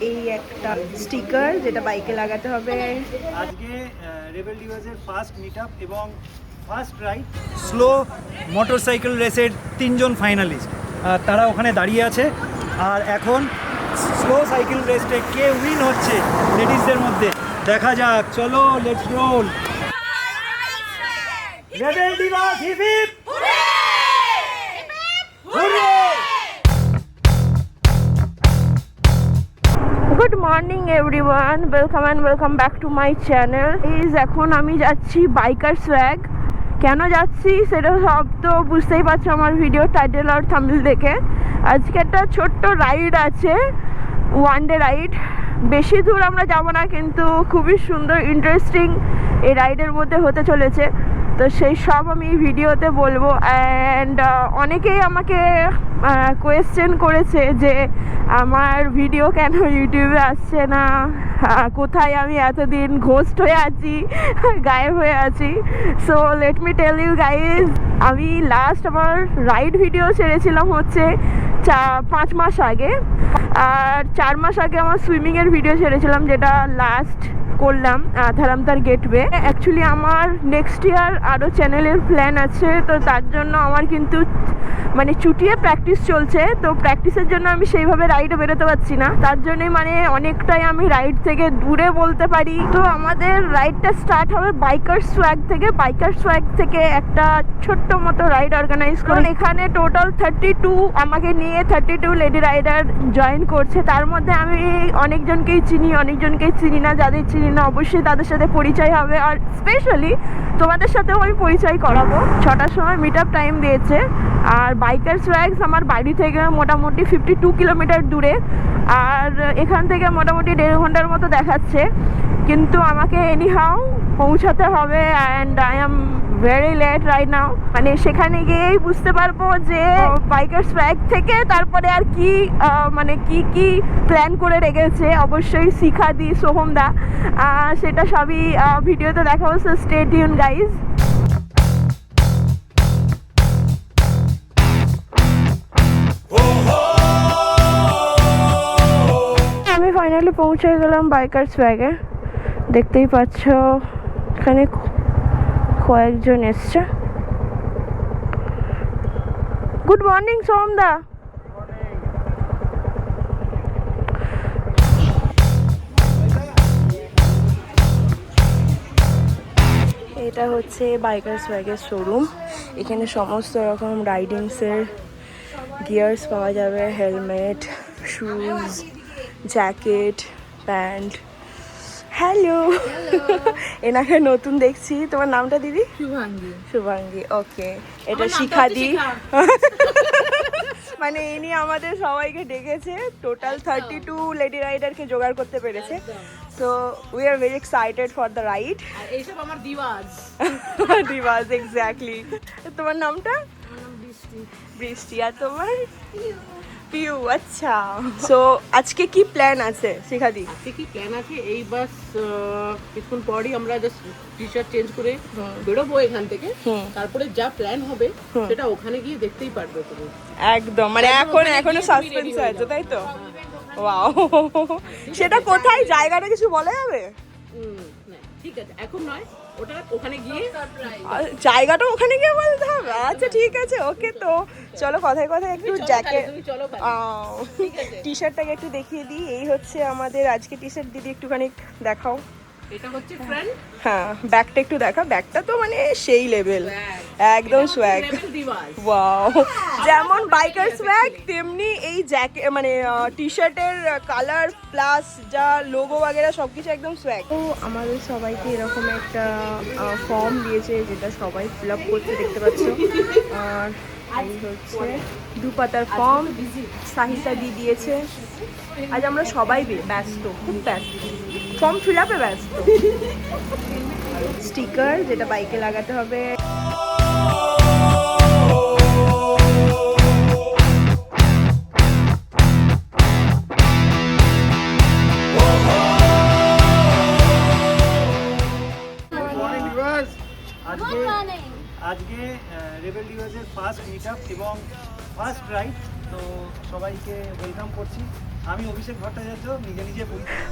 এই একটা স্টিকার যেটা বাইকে লাগাতে হবে। আজকে রেবেল ডিভাইসের ফার্স্ট মিটআপ এবং ফার্স্ট রাইড স্লো মোটরসাইকেল রেসের 3 জন ফাইনালিস্ট তারা ওখানে দাঁড়িয়ে আছে। আর এখন স্লো সাইকেল রেসে কে উইন হচ্ছে লেডিসদের মধ্যে দেখা যাক। চলো let's roll. Rebel device hip hip hurray! Hurray! Good morning everyone, welcome back to my channel. এখন আমি যাচ্ছি বাইকার সোয়াগ। কেন যাচ্ছি সেটা সব তো বুঝতেই পারছো আমার ভিডিও টাইটেল আর থাম্বনেল দেখে। আজকে একটা ছোট্ট রাইড আছে, ওয়ান ডে রাইড। বেশি দূর আমরা যাব না, কিন্তু খুবই সুন্দর ইন্টারেস্টিং এই রাইডের মধ্যে হতে চলেছে। তো সেই সব আমি ভিডিওতে বলবো। অ্যান্ড অনেকেই আমাকে কোয়েশ্চেন করেছে যে আমার ভিডিও কেন ইউটিউবে আসছে না, কোথায় আমি এতদিন ঘোস্ট হয়ে আছি, গায়েব হয়ে আছি। So let me tell you guys, আমি লাস্ট আমার রাইড ভিডিও ছেড়েছিলাম হচ্ছে 5 মাস আগে। আর 4 মাস আগে আমার সুইমিংয়ের ভিডিও ছেড়েছিলাম, যেটা লাস্ট করলাম ধরমতার গেটওয়ে। অ্যাকচুয়ালি আমার নেক্সট ইয়ার আরও চ্যানেলের প্ল্যান আছে, তো তার জন্য আমার কিন্তু মানে চুটিয়ে প্র্যাকটিস চলছে। তো প্র্যাকটিসের জন্য আমি সেইভাবে রাইডে বেরোতে পারছি না, তার জন্যই মানে অনেকটাই আমি রাইড থেকে দূরে বলতে পারি। তো আমাদের রাইডটা স্টার্ট হবে বাইকার সোয়াগ থেকে একটা ছোট্ট মতো রাইড অর্গানাইজ করুন। এখানে টোটাল 32 আমাকে নিয়ে 32 লেডি রাইডার জয়েন করছে। তার মধ্যে আমি অনেকজনকেই চিনি না। যাদের চিনি না অবশ্যই তাদের সাথে পরিচয় হবে, আর স্পেশালি তোমাদের সাথেও আমি পরিচয় করাবো। 6টার সময় মিট আপ টাইম দিয়েছে। আর বাইকার সোয়াগস আমার বাড়ি থেকে মোটামুটি 52 কিলোমিটার দূরে, আর এখান থেকে মোটামুটি 1.5 ঘন্টার মতো দেখাচ্ছে, কিন্তু আমাকে এনিহাউ পৌঁছাতে হবে। And I am very late right now. মানে সেখানে গিয়েই বুঝতে পারবো যে বাইকার সোয়াগ থেকে তারপরে আর কি মানে কি প্ল্যান করে রেখেছে অবশ্যই শিখাদি সোহমদা, সেটা সবই ভিডিওতে দেখাবো। So stay tune guys. আমি ফাইনালি পৌঁছে গেলাম বাইকার সোয়াগে। দেখতেই পাচ্ছ এখানে কয়েকজন এসছে। গুড মর্নিং সোহমদা। এটা হচ্ছে বাইকার সোয়াগের শোরুম। এখানে সমস্ত রকম রাইডিংসের গিয়ার্স পাওয়া যাবে, helmet, shoes, jacket, pant. Hello, এনাকে নতুন দেখছি। তোমার নামটা দিদি? শুভাঙ্গী। ওকে, এটা শিখাদি। মানে ইনি আমাদের সবাইকে ডেকেছে, টোটাল 32 লেডি রাইডারকে জোগাড় করতে পেরেছে। So we are very excited for the ride. এইসব আমার দিওয়াজ। দিওয়াজ, এক্স্যাক্টলি। তোমার নামটা? বৃষ্টি। আর তোমার? পিউ। আচ্ছা, সো আজকে কি প্ল্যান আছে শিখাদি? আজকে কি প্ল্যান আছে, এই বাস কিছুক্ষণ পরই আমরা জাস্ট টি শার্ট চেঞ্জ করে বেরোবো এখান থেকে। তারপরে যা প্ল্যান হবে সেটা ওখানে গিয়ে দেখতেই পারবে তুমি। একদম, মানে এখনো সাসপেন্স আছে, তাই তো? ওয়াও, সেটা কোথায়, জায়গাটা কিছু বলা যাবে? ঠিক আছে, এখন নয়, ওটা ওখানে গিয়ে জায়গাটা ওখানে গিয়ে বলতে হবে। আচ্ছা ঠিক আছে, ওকে। তো চলো কথায় একটু জ্যাকেট টি শার্টটাকে একটু দেখিয়ে দিই। এই হচ্ছে আমাদের আজকে টি শার্ট। দিদি একটুখানি দেখাও। এটা হচ্ছে ফ্রেন্ড। হ্যাঁ, ব্যাগটা একটু দেখা। ব্যাগটা তো মানে সেই লেভেল, একদম সোয়াগ। ওয়াও, যেমন বাইকার সোয়াগ তেমনি এই জ্যাকেট মানে টি শার্টের কালার প্লাস যা লোগো বাগেরা সবকিছু একদম সোয়াগ। তো আমাদের সবাইকে এরকম একটা ফর্ম দিয়েছে, যেটা সবাই ফিল আপ করতে দেখতে পাচ্ছ। আর এই হচ্ছে 2 পাতার ফর্ম, সাহিতা দিয়ে দিয়েছে। আজ আমরা সবাই ব্যস্ত, খুব ব্যস্ত, ফর্ম ফিল আপে ব্যস্ত। স্টিকার যেটা বাইকে লাগাতে হবে। আজকে রেবেল ডিভাইসের ফার্স্ট মিটআপ এবং ফার্স্ট রাইড, তো সবাইকে ওয়েলকাম করছি। আমি অভিষেক ভট্টাচার্য, নিজে নিজে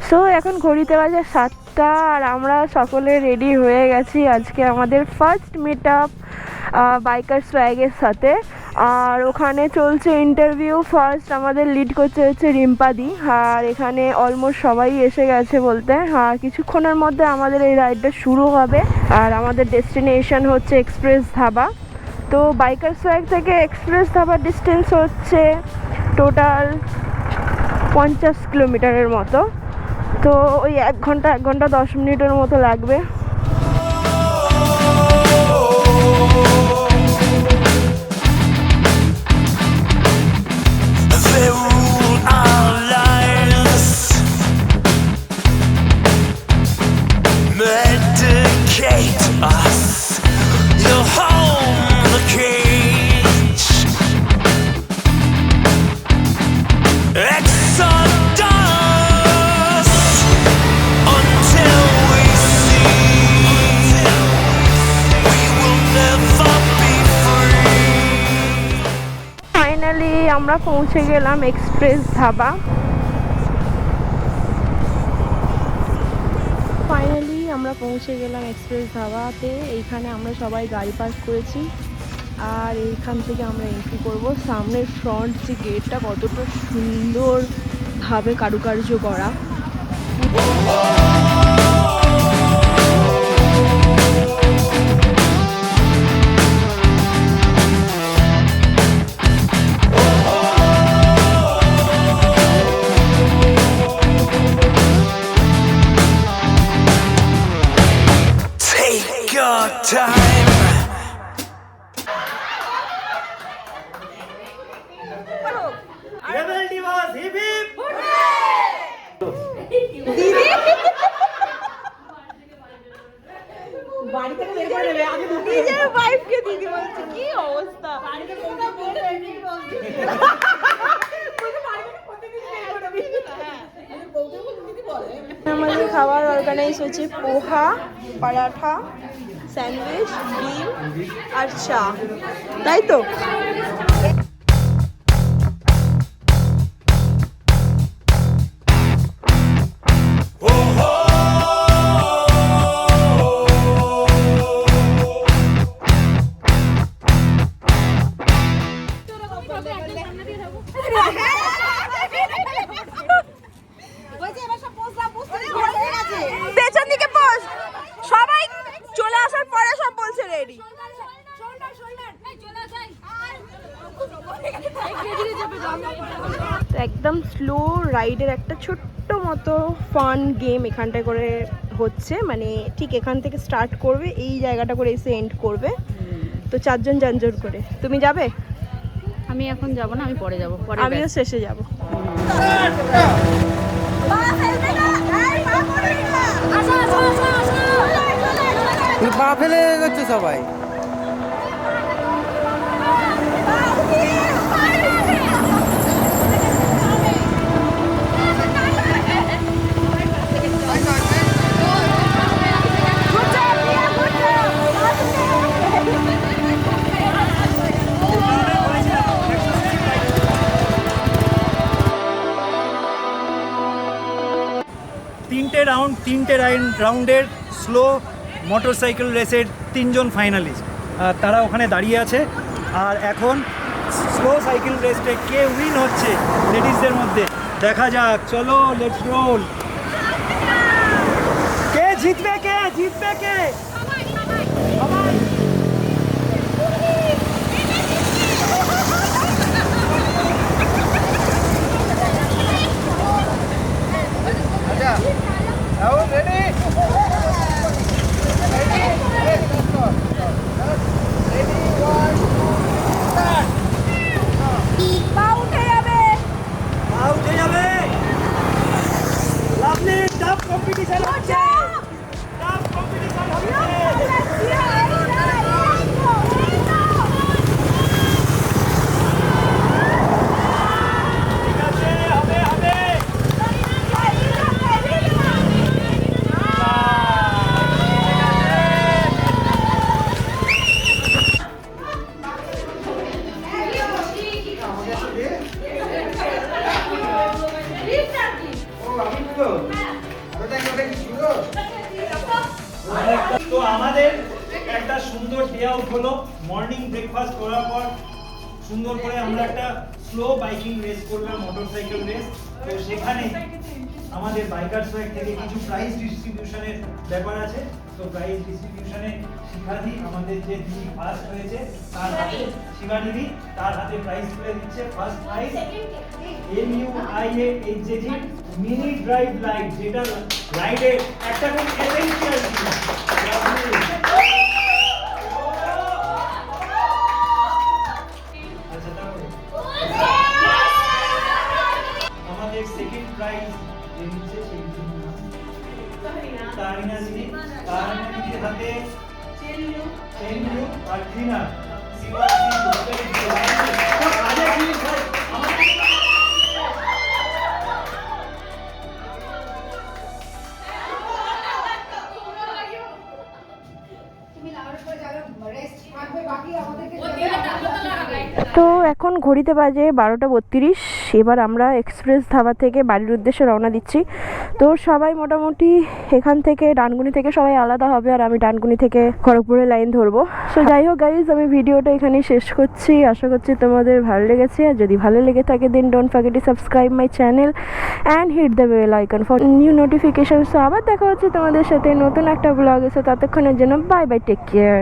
সো এখন ঘড়িতে বাজে 7টা আর আমরা সকলে রেডি হয়ে গেছি আজকে আমাদের ফার্স্ট মিট আপ বাইকার সোয়াগের সাথে। আর ওখানে চলছে ইন্টারভিউ। ফার্স্ট আমাদের লিড করছে হচ্ছে রিম্পাদি, আর এখানে অলমোস্ট সবাই এসে গেছে বলতে। আর কিছুক্ষণের মধ্যে আমাদের এই রাইডটা শুরু হবে। আর আমাদের ডেস্টিনেশন হচ্ছে এক্সপ্রেস ধাবা। তো বাইকার সোয়াগ থেকে এক্সপ্রেস ধাবার ডিস্টেন্স হচ্ছে টোটাল 50 কিলোমিটারের মতো। তো ওই 1 ঘন্টা 10 মিনিটের মতো লাগবে। ফাইনালি আমরা পৌঁছে গেলাম এক্সপ্রেস ধাবা। ধাবাতে। এইখানে আমরা সবাই গাড়ি পার্ক করেছি আর এইখান থেকে আমরা এন্ট্রি করব। সামনের ফ্রন্ট যে গেটটা কতটা সুন্দরভাবে কারুকার্য করা। Time. Rebel divas hip hip. বাড়ি থেকে বের করে দেবে আগে ঢুকে নিজের ওয়াইফকে দিদি বলছে, কি অবস্থা। বাড়ি থেকে ওটা বলতে এমনি বলছে বলতে বাড়ি থেকে প্রত্যেকদিন বের করে দেবে। হ্যাঁ বলতে দিদি বলে আমাদের খাবার অর্গানাইজ হচ্ছে পোহা, পরাঠা, স্যান্ডউইচ, ডিম আর চা, তাই তো? পেছন দিকে পোজ, সবাই চলে আসার পরে সব বলছে রেডি। একদম স্লো রাইডের একটা ছোট্ট মতো ফান গেম এখানটায় করে হচ্ছে, মানে ঠিক এখান থেকে স্টার্ট করবে, এই জায়গাটা করে এসে এন্ড করবে। তো 4 জন করে। তুমি যাবে? আমি এখন যাব না, আমি পরে যাব। আমিও শেষে যাব। পা ফেলে যাচ্ছে সবাই। তিনটে রাউন্ডের স্লো মোটরসাইকেল রেসের 3 জন ফাইনালিস্ট তারা ওখানে দাঁড়িয়ে আছে। আর এখন স্লো সাইকেল রেসে কে উইন হচ্ছে লেডিসদের মধ্যে দেখা যাক। চলো লেটস রোল। কে জিতবে কে? তো আমাদের একটা সুন্দর ডে আউট হলো। মর্নিং ব্রেকফাস্ট করার পর সুন্দর করে আমরা একটা স্লো বাইকিং রেস করলাম, মোটরসাইকেল রেস। তো সেখানে আমাদের বাইকার সোয়াগ থেকে কিছু প্রাইজ ডিস্ট্রিবিউশনের ব্যাপার আছে। তো প্রাইজ ডিস্ট্রিবিউশনে শিখাদি আমাদের যে যিনি ফার্স্ট হয়েছে তার হাতে, শিবানিদি তার হাতে প্রাইজ তুলে দিচ্ছে। First prize MUIAHJG mini drive light, যেটা রাইডের একটা খুব এসেনশিয়াল জিনিস। আচ্ছা, তারপরে আমাদের সেকেন্ড প্রাইজ যে নিচ্ছে সেই তারিনা দিদি, তারিনা দিদির হাতে চেন লুক আর ক্লিনার। তো এখন ঘড়িতে বাজে 12:32। এবার আমরা এক্সপ্রেস ধাবা থেকে বাড়ির উদ্দেশ্যে রওনা দিচ্ছি। তো সবাই মোটামুটি এখান থেকে ডানকুনি থেকে সবাই আলাদা হবে, আর আমি ডানকুনি থেকে খড়গপুরের লাইন ধরবো। তো যাই হোক গাইজ, আমি ভিডিওটা এখানেই শেষ করছি। আশা করছি তোমাদের ভালো লেগেছে, আর যদি ভালো লেগে থাকে then don't forget to subscribe my channel and hit the bell icon for new notification. তো আবার দেখা হচ্ছে তোমাদের সাথে নতুন একটা ব্লগ এসে, ততক্ষণের জন্য বাই বাই, টেক কেয়ার।